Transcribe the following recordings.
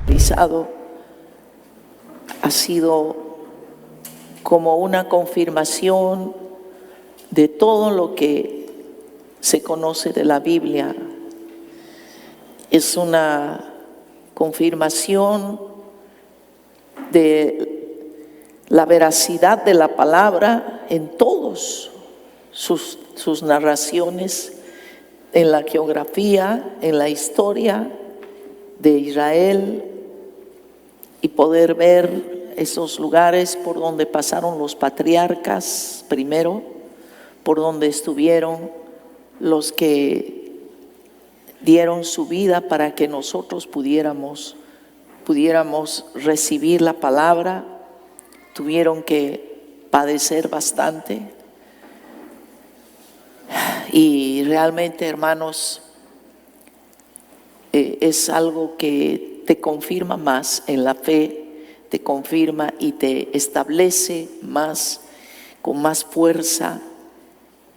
realizado ha sido como una confirmación de todo lo que se conoce de la Biblia. Es una confirmación de la veracidad de la palabra en todos sus narraciones, en la geografía, en la historia de Israel, y poder ver esos lugares por donde pasaron los patriarcas primero, por donde estuvieron los que dieron su vida para que nosotros pudiéramos recibir la palabra. Tuvieron que padecer bastante. Y realmente, hermanos, es algo que te confirma más en la fe, te confirma y te establece más, con más fuerza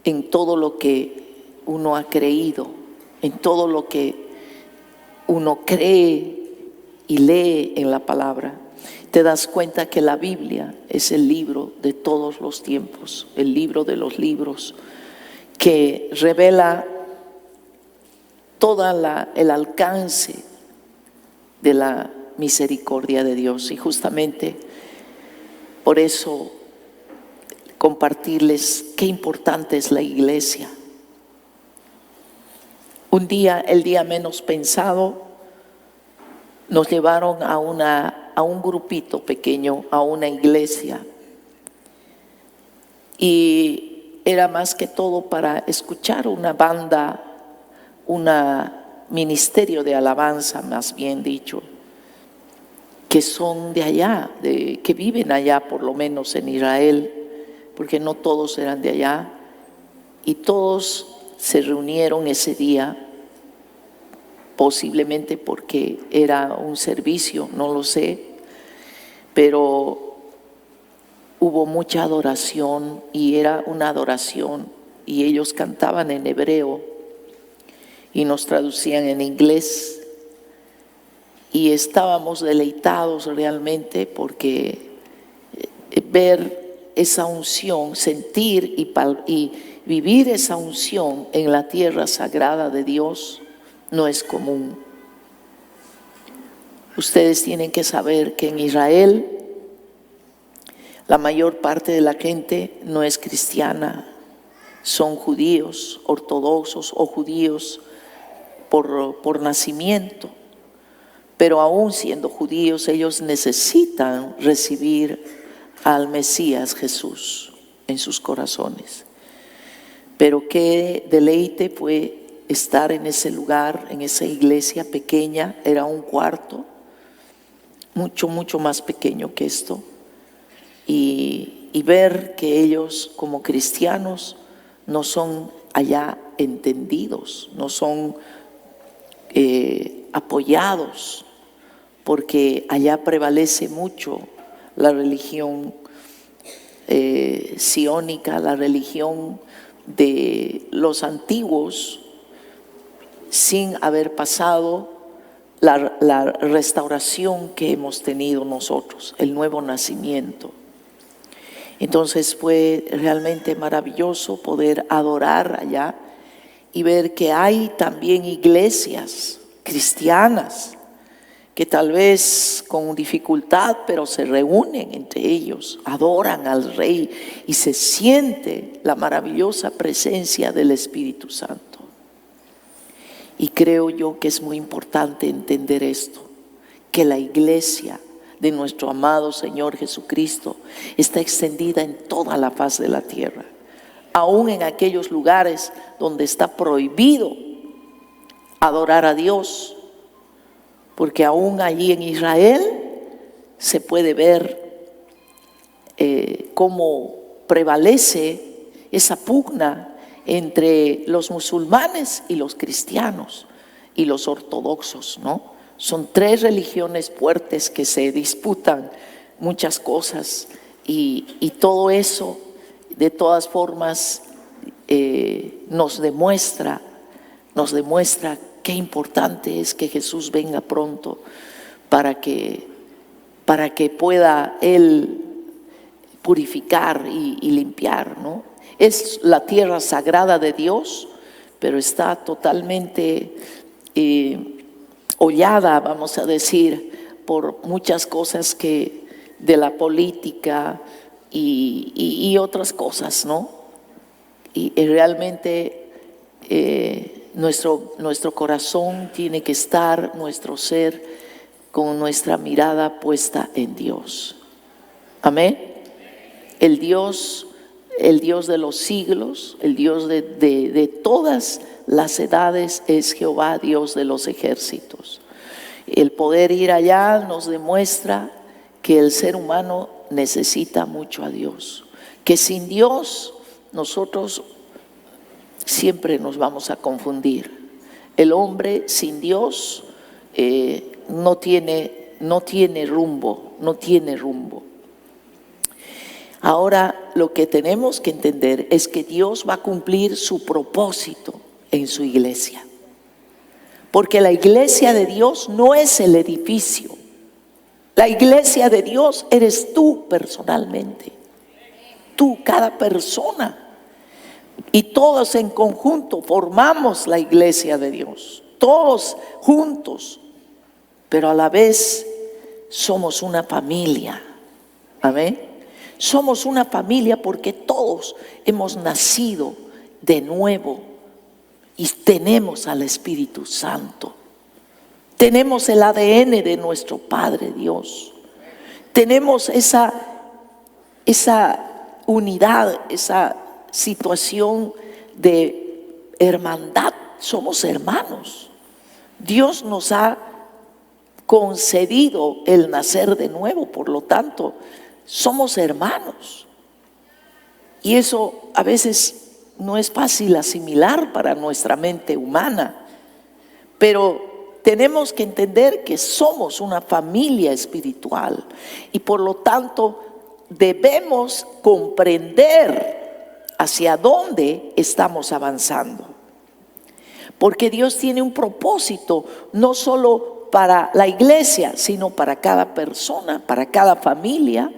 en todo lo que uno ha creído, en todo lo que uno cree y lee en la palabra. Te das cuenta que la Biblia es el libro de todos los tiempos, el libro de los libros, que revela todo el alcance de la misericordia de Dios. Y justamente por eso compartirles qué importante es la iglesia. Un día, el día menos pensado, nos llevaron a un grupito pequeño, a una iglesia, y era más que todo para escuchar una banda, un ministerio de alabanza, más bien dicho, que son de allá, que viven allá, por lo menos en Israel, porque no todos eran de allá, y todos se reunieron ese día, posiblemente porque era un servicio, no lo sé, pero hubo mucha adoración, y era una adoración, y ellos cantaban en hebreo y nos traducían en inglés, y estábamos deleitados realmente porque ver esa unción, sentir y vivir esa unción en la tierra sagrada de Dios no es común. Ustedes tienen que saber que en Israel la mayor parte de la gente no es cristiana, son judíos ortodoxos o judíos por nacimiento, pero aún siendo judíos ellos necesitan recibir al Mesías Jesús en sus corazones. Pero qué deleite fue estar en ese lugar, en esa iglesia pequeña. Era un cuarto, mucho más pequeño que esto, y ver que ellos como cristianos no son allá entendidos, no son apoyados, porque allá prevalece mucho la religión sionista, la religión de los antiguos, sin haber pasado la restauración que hemos tenido nosotros, el nuevo nacimiento. Entonces fue realmente maravilloso poder adorar allá y ver que hay también iglesias cristianas que tal vez con dificultad, pero se reúnen entre ellos, adoran al Rey, y se siente la maravillosa presencia del Espíritu Santo. Y creo yo que es muy importante entender esto, que la iglesia de nuestro amado Señor Jesucristo está extendida en toda la faz de la tierra, aún en aquellos lugares donde está prohibido adorar a Dios, porque aún allí en Israel se puede ver cómo prevalece esa pugna entre los musulmanes y los cristianos y los ortodoxos, ¿no? Son tres religiones fuertes que se disputan muchas cosas, y todo eso de todas formas nos demuestra qué importante es que Jesús venga pronto, para que pueda Él purificar y limpiar, ¿no? Es la tierra sagrada de Dios, pero está totalmente hollada, vamos a decir, por muchas cosas de la política y otras cosas, ¿no? Y realmente nuestro corazón tiene que estar, nuestro ser, con nuestra mirada puesta en Dios. Amén. El Dios de los siglos, el Dios de todas las edades es Jehová, Dios de los ejércitos. El poder ir allá nos demuestra que el ser humano necesita mucho a Dios, que sin Dios nosotros siempre nos vamos a confundir. El hombre sin Dios no tiene rumbo. Ahora lo que tenemos que entender es que Dios va a cumplir su propósito en su iglesia, porque la iglesia de Dios no es el edificio. La iglesia de Dios eres tú personalmente, tú, cada persona, y todos en conjunto formamos la iglesia de Dios, todos juntos, pero a la vez somos una familia. Amén. Somos una familia porque todos hemos nacido de nuevo y tenemos al Espíritu Santo. Tenemos el ADN de nuestro Padre Dios. Tenemos esa unidad, esa situación de hermandad. Somos hermanos. Dios nos ha concedido el nacer de nuevo, por lo tanto, somos hermanos. Y eso a veces no es fácil asimilar para nuestra mente humana, pero tenemos que entender que somos una familia espiritual y por lo tanto debemos comprender hacia dónde estamos avanzando. Porque Dios tiene un propósito, no solo para la iglesia, sino para cada persona, para cada familia,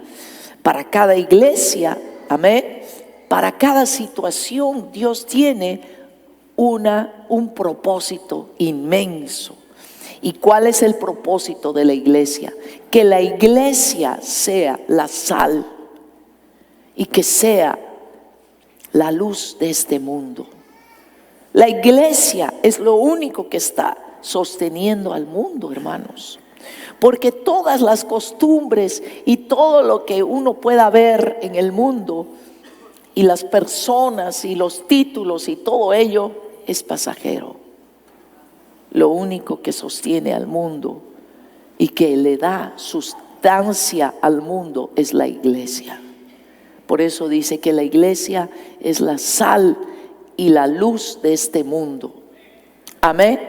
para cada iglesia, amén. Para cada situación Dios tiene un propósito inmenso. ¿Y cuál es el propósito de la iglesia? Que la iglesia sea la sal y que sea la luz de este mundo. La iglesia es lo único que está sosteniendo al mundo, hermanos. Porque todas las costumbres y todo lo que uno pueda ver en el mundo y las personas y los títulos y todo ello es pasajero. Lo único que sostiene al mundo y que le da sustancia al mundo es la iglesia. Por eso dice que la iglesia es la sal y la luz de este mundo. Amén.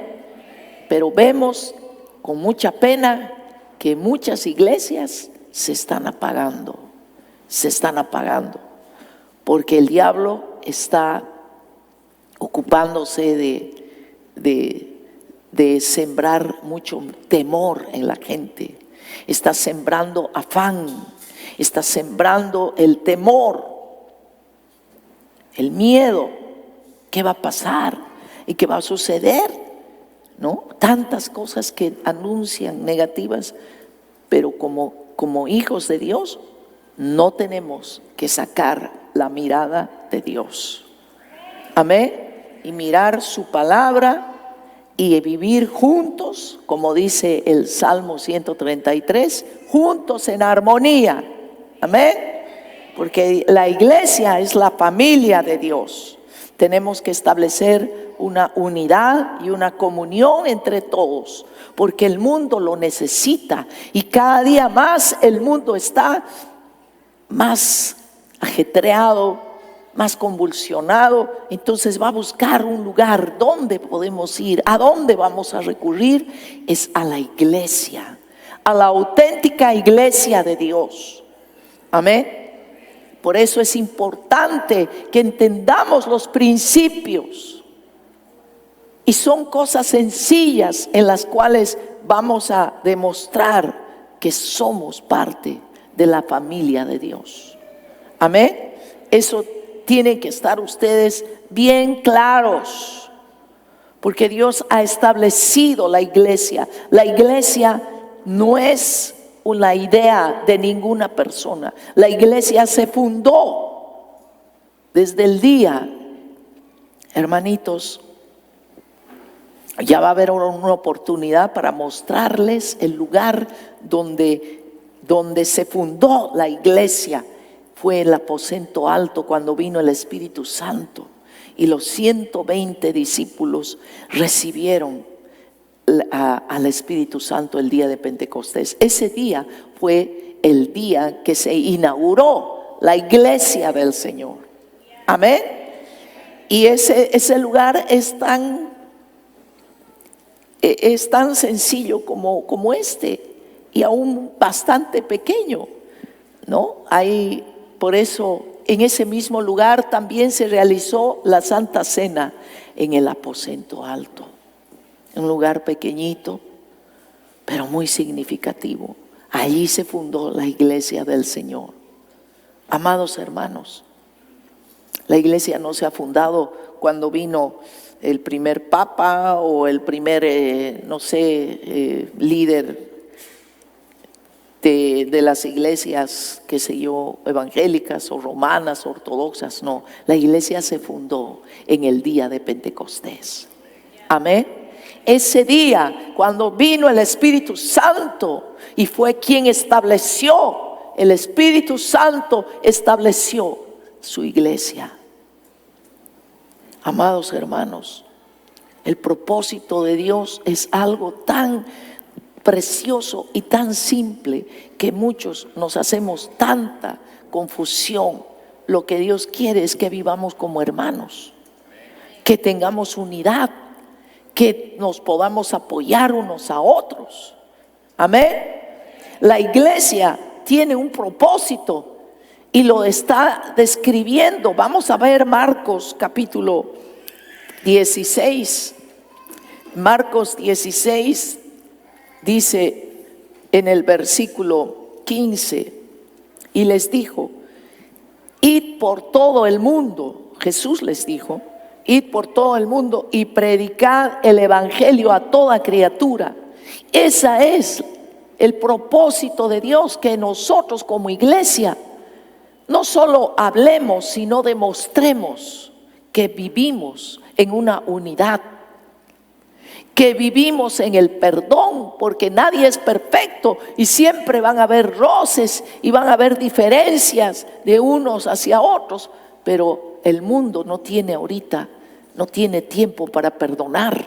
Pero vemos con mucha pena que muchas iglesias se están apagando, porque el diablo está ocupándose de sembrar mucho temor en la gente, está sembrando afán, está sembrando el temor, el miedo. ¿Qué va a pasar? ¿Y qué va a suceder? ¿No? Tantas cosas que anuncian negativas, pero como hijos de Dios no tenemos que sacar la mirada de Dios. Amén. Y mirar su palabra y vivir juntos, como dice el Salmo 133, juntos en armonía. Amén. Porque la iglesia es la familia de Dios. Tenemos que establecer una unidad y una comunión entre todos, porque el mundo lo necesita y cada día más el mundo está más ajetreado, más convulsionado. Entonces va a buscar un lugar donde podemos ir, a dónde vamos a recurrir, es a la iglesia, a la auténtica iglesia de Dios. Amén. Por eso es importante que entendamos los principios Y son cosas sencillas en las cuales vamos a demostrar que somos parte de la familia de Dios. Amén. Eso tienen que estar ustedes bien claros, porque Dios ha establecido la iglesia. La iglesia no es una idea de ninguna persona. La iglesia se fundó desde el día, hermanitos. Ya va a haber una oportunidad para mostrarles el lugar donde se fundó la iglesia. Fue el aposento alto cuando vino el Espíritu Santo y los 120 discípulos recibieron al Espíritu Santo el día de Pentecostés. Ese día fue el día que se inauguró la iglesia del Señor. Amén. Y ese lugar es tan sencillo como este, y aún bastante pequeño, ¿no? Por eso en ese mismo lugar también se realizó la Santa Cena en el aposento alto. Un lugar pequeñito, pero muy significativo. Allí se fundó la iglesia del Señor. Amados hermanos, la iglesia no se ha fundado cuando vino el primer papa o el primer, líder de las iglesias, qué sé yo, evangélicas o romanas, ortodoxas. No, la iglesia se fundó en el día de Pentecostés. Amén. Ese día, cuando vino el Espíritu Santo, y fue quien estableció, el Espíritu Santo estableció su iglesia. Amados hermanos, el propósito de Dios es algo tan precioso y tan simple que muchos nos hacemos tanta confusión. Lo que Dios quiere es que vivamos como hermanos, que tengamos unidad, que nos podamos apoyar unos a otros. Amén. La iglesia tiene un propósito y lo está describiendo. Vamos a ver Marcos capítulo 16. Marcos 16 dice en el versículo 15: y les dijo, id por todo el mundo. Jesús les dijo, id por todo el mundo y predicad el evangelio a toda criatura. Ese es el propósito de Dios, que nosotros como iglesia no solo hablemos, sino demostremos que vivimos en una unidad, que vivimos en el perdón, porque nadie es perfecto y siempre van a haber roces y van a haber diferencias de unos hacia otros, pero el mundo no tiene tiempo para perdonar,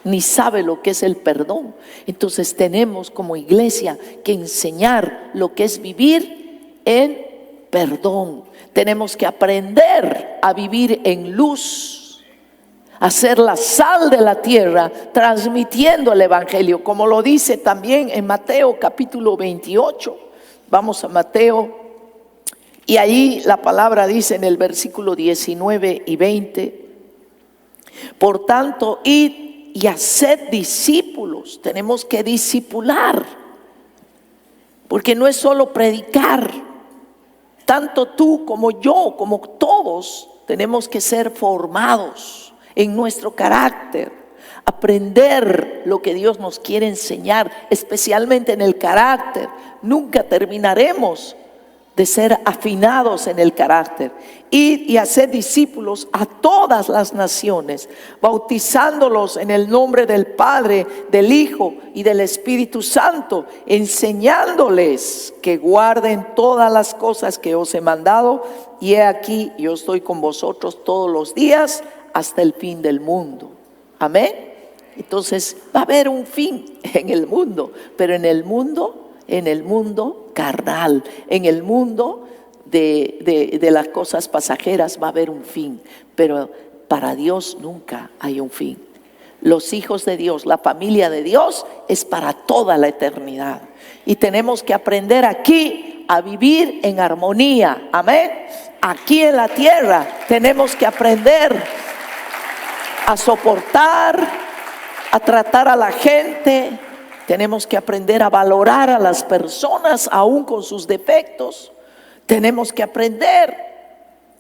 ni sabe lo que es el perdón. Entonces tenemos como iglesia que enseñar lo que es vivir en perdón. Tenemos que aprender a vivir en luz, a ser la sal de la tierra, transmitiendo el evangelio, como lo dice también en Mateo capítulo 28. Vamos a Mateo, y ahí la palabra dice en el versículo 19 y 20: por tanto, id y haced discípulos. Tenemos que discipular, porque no es solo predicar. Tanto tú como yo, como todos, tenemos que ser formados en nuestro carácter, aprender lo que Dios nos quiere enseñar, especialmente en el carácter. Nunca terminaremos de ser afinados en el carácter. Id y hacer discípulos a todas las naciones, bautizándolos en el nombre del Padre, del Hijo y del Espíritu Santo, enseñándoles que guarden todas las cosas que os he mandado, y he aquí, yo estoy con vosotros todos los días hasta el fin del mundo. Amén. Entonces va a haber un fin en el mundo, pero en el mundo carnal, en el mundo de las cosas pasajeras va a haber un fin, pero para Dios nunca hay un fin. Los hijos de Dios, la familia de Dios, es para toda la eternidad, y tenemos que aprender aquí a vivir en armonía. Amén. Aquí en la tierra tenemos que aprender a soportar, a tratar a la gente. Tenemos que aprender a valorar a las personas aún con sus defectos. Tenemos que aprender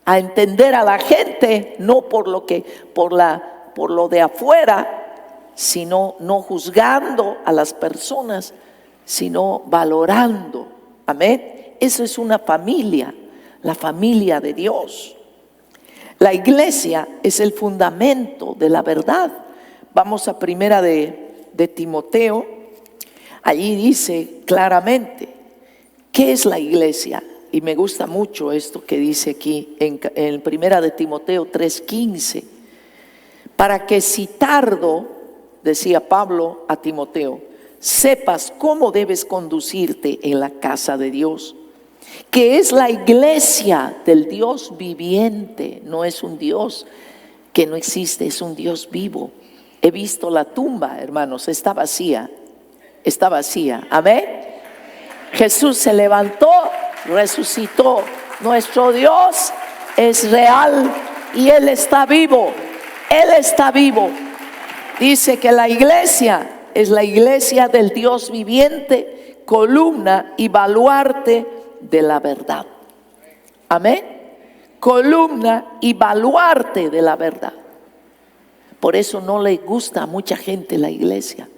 a entender a la gente, no por lo de afuera, sino no juzgando a las personas, sino valorando. Amén. Eso es una familia, la familia de Dios. La iglesia es el fundamento de la verdad. Vamos a primera de Timoteo. Allí dice claramente qué es la iglesia. Y me gusta mucho esto que dice aquí en primera de Timoteo 3:15. Para que si tardo, decía Pablo a Timoteo, sepas cómo debes conducirte en la casa de Dios, que es la iglesia del Dios viviente. No es un Dios que no existe, es un Dios vivo. He visto la tumba, hermanos, está vacía. Está vacía. Amén. Jesús se levantó, resucitó. Nuestro Dios es real y Él está vivo. Él está vivo. Dice que la iglesia es la iglesia del Dios viviente, columna y baluarte de la verdad. Amén. Columna y baluarte de la verdad. Por eso no le gusta a mucha gente la iglesia,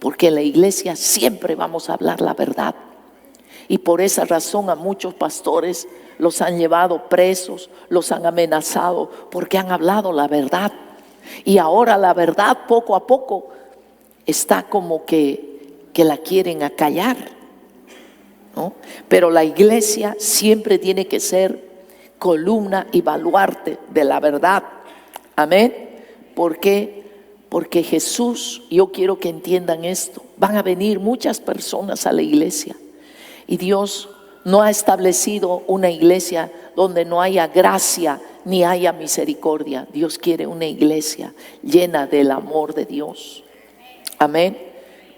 porque en la iglesia siempre vamos a hablar la verdad. Y por esa razón a muchos pastores los han llevado presos, los han amenazado, porque han hablado la verdad. Y ahora la verdad poco a poco está como que la quieren acallar, ¿no? Pero la iglesia siempre tiene que ser columna y baluarte de la verdad. Amén. ¿Por qué? Porque Jesús, yo quiero que entiendan esto, van a venir muchas personas a la iglesia y Dios no ha establecido una iglesia donde no haya gracia ni haya misericordia. Dios quiere una iglesia llena del amor de Dios. Amén.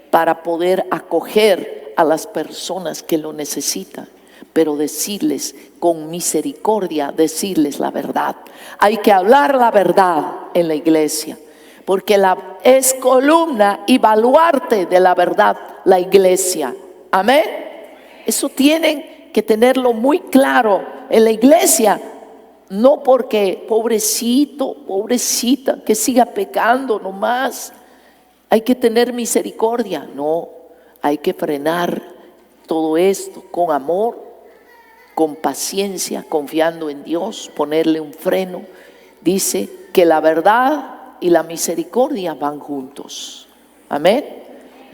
Para poder acoger a las personas que lo necesitan, pero decirles con misericordia, decirles la verdad. Hay que hablar la verdad en la iglesia, porque es columna y baluarte de la verdad la iglesia. Amén. Eso tienen que tenerlo muy claro en la iglesia. No porque pobrecito, pobrecita, que siga pecando nomás. Hay que tener misericordia. No, hay que frenar todo esto con amor, con paciencia, confiando en Dios, ponerle un freno. Dice que la verdad y la misericordia van juntos. Amén.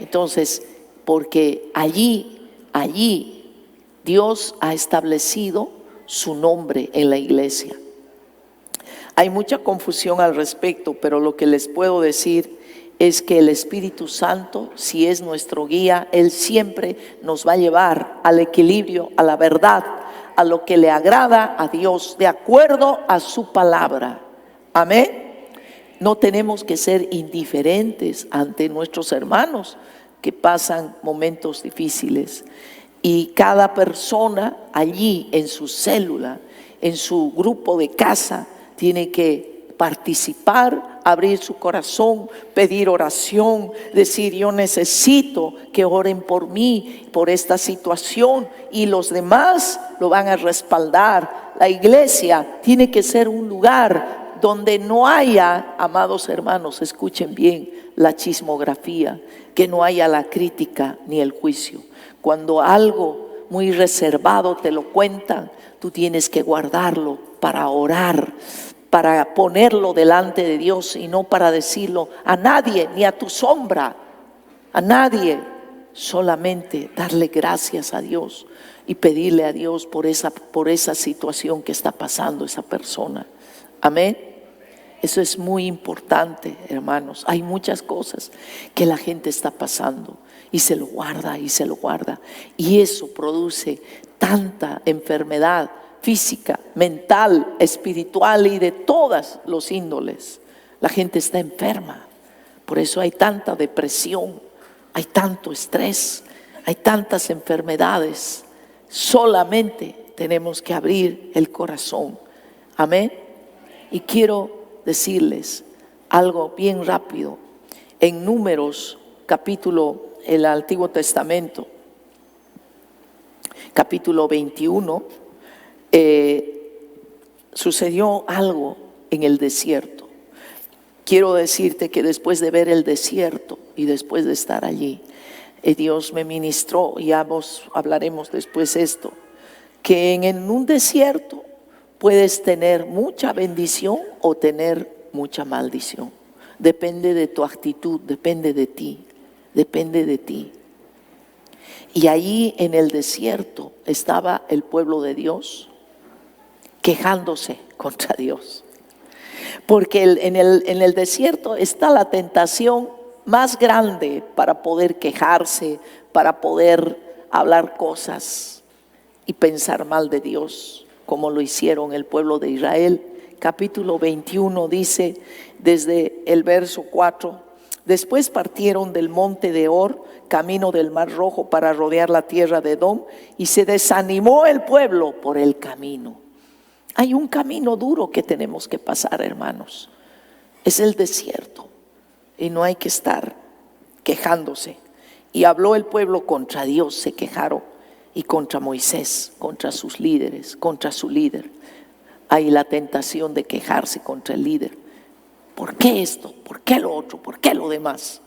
Entonces, porque allí Dios ha establecido su nombre en la iglesia. Hay mucha confusión al respecto, pero lo que les puedo decir es que el Espíritu Santo, si es nuestro guía, Él siempre nos va a llevar al equilibrio, a la verdad, a lo que le agrada a Dios, de acuerdo a su palabra. Amén. No tenemos que ser indiferentes ante nuestros hermanos que pasan momentos difíciles. Y cada persona allí en su célula, en su grupo de casa, tiene que participar, abrir su corazón, pedir oración, decir yo necesito que oren por mí, por esta situación, y los demás lo van a respaldar. La iglesia tiene que ser un lugar donde no haya, amados hermanos, escuchen bien, la chismografía, que no haya la crítica ni el juicio. Cuando algo muy reservado te lo cuentan, tú tienes que guardarlo para orar, para ponerlo delante de Dios y no para decirlo a nadie, ni a tu sombra, a nadie. Solamente darle gracias a Dios y pedirle a Dios por esa situación que está pasando esa persona. Amén. Eso es muy importante, hermanos. Hay muchas cosas que la gente está pasando y se lo guarda y se lo guarda. Y eso produce tanta enfermedad física, mental, espiritual y de todas los índoles. La gente está enferma. Por eso hay tanta depresión, hay tanto estrés, hay tantas enfermedades. Solamente tenemos que abrir el corazón. Amén. Y quiero decirles, algo bien rápido. En Números, capítulo, el Antiguo Testamento, capítulo 21, sucedió algo en el desierto. Quiero decirte que después de ver el desierto y después de estar allí, Dios me ministró, y hablaremos después esto, que en un desierto puedes tener mucha bendición o tener mucha maldición. Depende de tu actitud, depende de ti, depende de ti. Y allí en el desierto estaba el pueblo de Dios quejándose contra Dios. Porque en el desierto está la tentación más grande para poder quejarse, para poder hablar cosas y pensar mal de Dios, como lo hicieron el pueblo de Israel. Capítulo 21 dice, desde el verso 4, después partieron del monte de Hor, camino del Mar Rojo, para rodear la tierra de Edom, y se desanimó el pueblo por el camino. Hay un camino duro que tenemos que pasar, hermanos. Es el desierto, y no hay que estar quejándose. Y habló el pueblo contra Dios, se quejaron, y contra Moisés, contra sus líderes, contra su líder. Hay la tentación de quejarse contra el líder. ¿Por qué esto? ¿Por qué lo otro? ¿Por qué lo demás?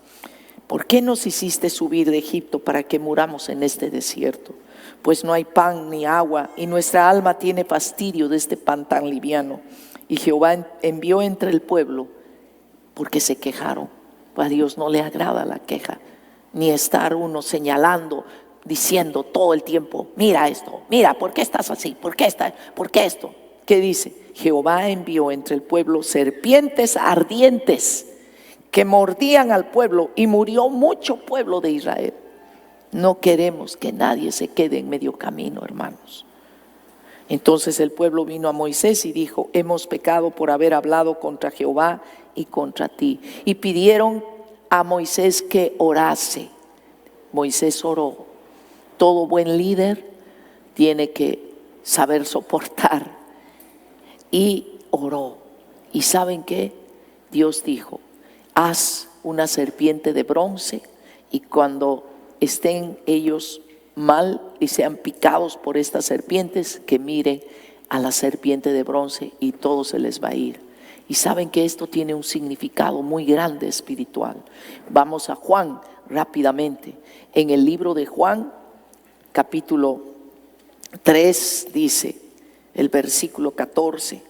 ¿Por qué nos hiciste subir de Egipto para que muramos en este desierto? Pues no hay pan ni agua, y nuestra alma tiene fastidio de este pan tan liviano. Y Jehová envió entre el pueblo, porque se quejaron. A Dios no le agrada la queja, ni estar uno señalando, diciendo todo el tiempo, mira esto, mira, ¿por qué estás así? ¿Por qué esto? ¿Qué dice? Jehová envió entre el pueblo serpientes ardientes que mordían al pueblo, y murió mucho pueblo de Israel. No queremos que nadie se quede en medio camino, hermanos. Entonces el pueblo vino a Moisés y dijo, hemos pecado por haber hablado contra Jehová y contra ti. Y pidieron a Moisés que orase. Moisés oró. Todo buen líder tiene que saber soportar. Y oró. ¿Y saben qué? Dios dijo, haz una serpiente de bronce, y cuando estén ellos mal y sean picados por estas serpientes, que miren a la serpiente de bronce y todo se les va a ir. Y saben que esto tiene un significado muy grande espiritual. Vamos a Juan rápidamente. En el libro de Juan, capítulo 3, dice el versículo 14,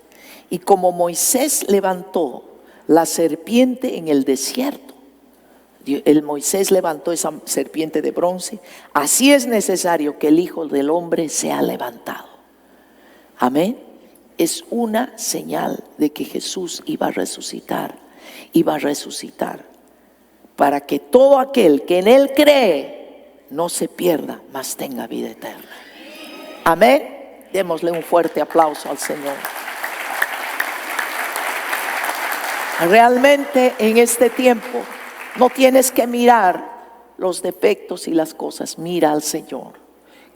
y como Moisés levantó la serpiente en el desierto, el Moisés levantó esa serpiente de bronce, así es necesario que el Hijo del Hombre sea levantado. Amén. Es una señal de que Jesús iba a resucitar para que todo aquel que en Él cree no se pierda, mas tenga vida eterna. Amén. Démosle un fuerte aplauso al Señor. Realmente en este tiempo no tienes que mirar los defectos y las cosas, mira al Señor.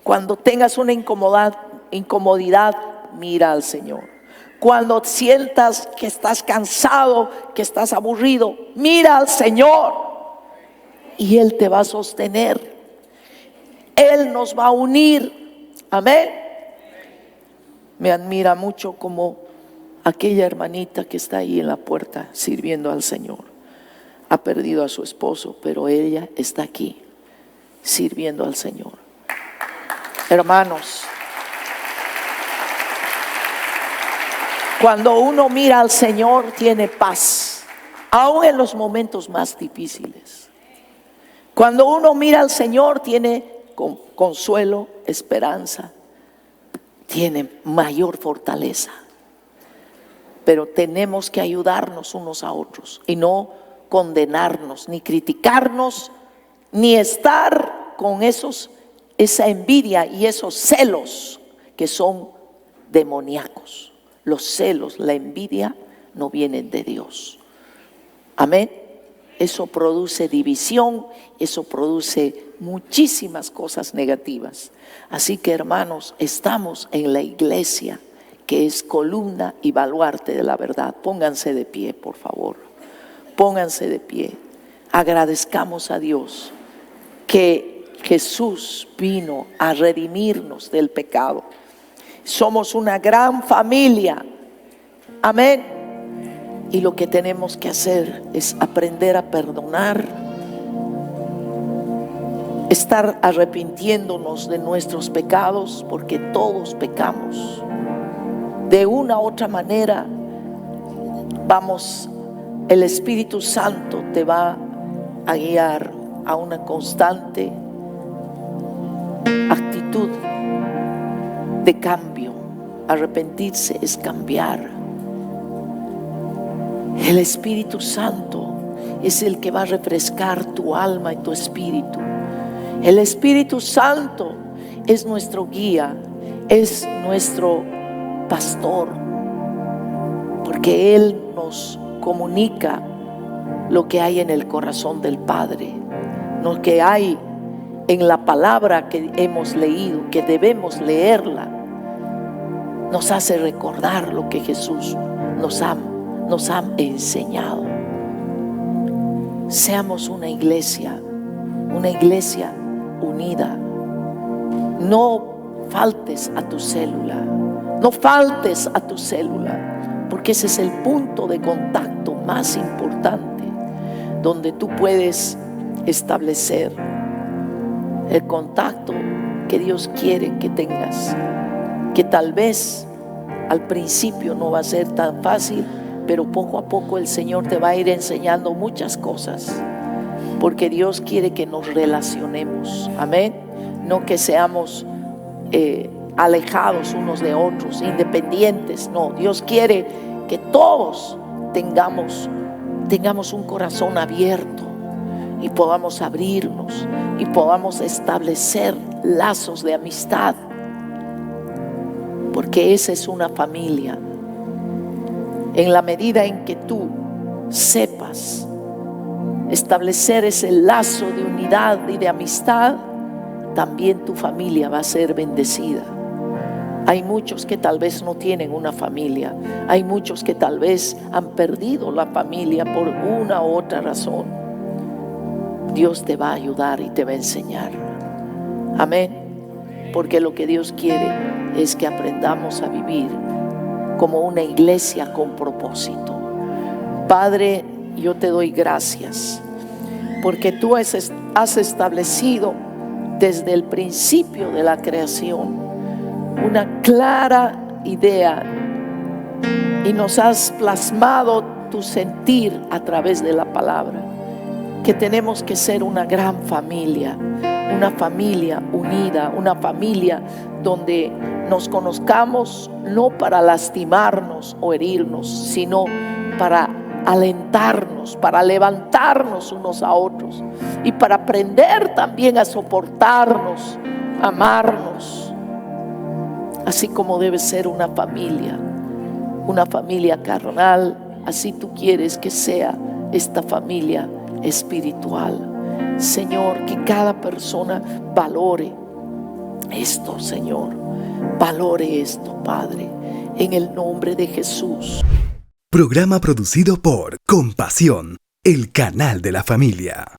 Cuando tengas una incomodidad, mira al Señor. Cuando sientas que estás cansado, que estás aburrido, mira al Señor y Él te va a sostener. Él nos va a unir. Amén. Me admira mucho como aquella hermanita que está ahí en la puerta sirviendo al Señor. Ha perdido a su esposo, pero ella está aquí sirviendo al Señor. Hermanos, cuando uno mira al Señor tiene paz, aún en los momentos más difíciles. Cuando uno mira al Señor tiene consuelo, esperanza, tiene mayor fortaleza. Pero tenemos que ayudarnos unos a otros y no condenarnos, ni criticarnos, ni estar con esa envidia y esos celos que son demoníacos. Los celos, la envidia no vienen de Dios. Amén. Eso produce división, eso produce muchísimas cosas negativas. Así que, hermanos, estamos en la iglesia que es columna y baluarte de la verdad. Pónganse de pie, por favor. Pónganse de pie. Agradezcamos a Dios que Jesús vino a redimirnos del pecado. Somos una gran familia. Amén. Y lo que tenemos que hacer es aprender a perdonar, estar arrepintiéndonos de nuestros pecados, porque todos pecamos. De una u otra manera, el Espíritu Santo te va a guiar a una constante actitud de cambio. Arrepentirse es cambiar. El Espíritu Santo es el que va a refrescar tu alma y tu espíritu. El Espíritu Santo es nuestro guía, es nuestro pastor, porque Él nos comunica lo que hay en el corazón del Padre, lo que hay en la palabra que hemos leído, que debemos leerla. Nos hace recordar lo que Jesús nos ha enseñado. Seamos una iglesia unida. No faltes a tu célula, porque ese es el punto de contacto más importante, donde tú puedes establecer el contacto que Dios quiere que tengas, que tal vez al principio no va a ser tan fácil, pero poco a poco el Señor te va a ir enseñando muchas cosas, porque Dios quiere que nos relacionemos. Amén. No que seamos alejados unos de otros, independientes. No, Dios quiere que todos tengamos un corazón abierto y podamos abrirnos y podamos establecer lazos de amistad, porque esa es una familia. En la medida en que tú sepas establecer ese lazo de unidad y de amistad, también tu familia va a ser bendecida. Hay muchos que tal vez no tienen una familia. Hay muchos que tal vez han perdido la familia por una u otra razón. Dios te va a ayudar y te va a enseñar. Amén. Porque lo que Dios quiere es que aprendamos a vivir como una iglesia con propósito. Padre, yo te doy gracias porque tú has establecido desde el principio de la creación una clara idea y nos has plasmado tu sentir a través de la palabra, que tenemos que ser una gran familia, una familia unida, una familia donde nos conozcamos no para lastimarnos o herirnos, sino para alentarnos, para levantarnos unos a otros y para aprender también a soportarnos, amarnos, así como debe ser una familia carnal. Así tú quieres que sea esta familia espiritual. Señor, que cada persona valore esto, Señor, valore esto, Padre, en el nombre de Jesús. Programa producido por Compasión, el canal de la familia.